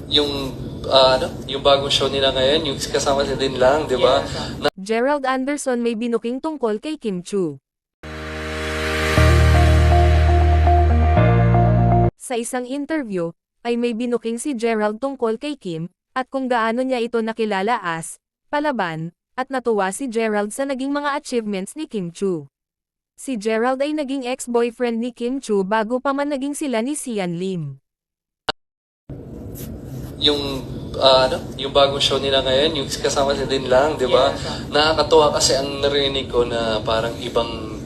Yung yung bagong show nila ngayon, yung kasama si Din Lang, 'di ba? Gerald Anderson may binuking tungkol kay Kim Chu. Sa isang interview, ay may binuking si Gerald tungkol kay Kim, at kung gaano niya ito nakilala as palaban, at natuwa si Gerald sa naging mga achievements ni Kim Chu. Si Gerald ay naging ex-boyfriend ni Kim Chu bago pa man naging sila ni Sian Lim. Yung yung bagong show nila ngayon, yung kasama si Din Lang, 'di ba? Nakakatuwa kasi ang narinig ko na parang ibang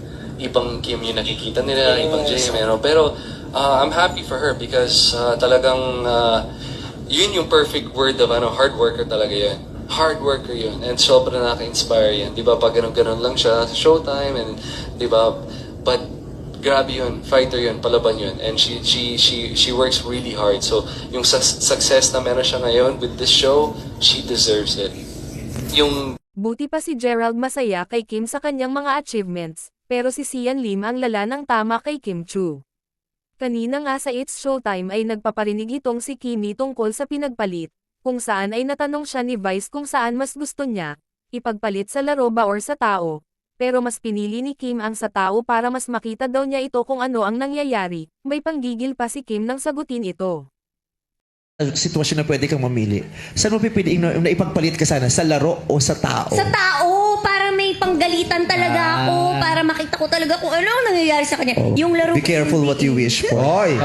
Kim yung nakikita nila, ibang Jay meron. Pero I'm happy for her because talagang yun yung perfect word of hard worker talaga yan. Hard worker yun. And sobrang nakaka-inspire yan. 'Di ba? Pag ganun-ganun lang siya sa showtime and 'di ba? But grabe yun, fighter yun, palaban yun. And she works really hard. So, yung success na meron siya ngayon with this show, she deserves it. Yung Buti pa si Gerald masaya kay Kim sa kanyang mga achievements, pero si Sian Lim ang lala ng tama kay Kim Chu. Kanina nga sa It's Showtime ay nagpaparinig itong si Kimi tungkol sa pinagpalit, kung saan ay natanong siya ni Vice kung saan mas gusto niya, ipagpalit sa laro ba or sa tao. Pero mas pinili ni Kim ang sa tao para mas makita daw niya ito kung ano ang nangyayari. May panggigil pa si Kim nang sagutin ito. Sitwasyon na pwede kang mamili. Saan mo pipiliin na ipagpalit ka sana? Sa laro o sa tao? Sa tao, para may panggalitan talaga ako, para makita ko talaga kung ano ang nangyayari sa kanya. Yung laro Be careful what you wish for. Oy!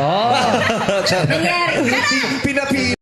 nangyayari. Pinapili.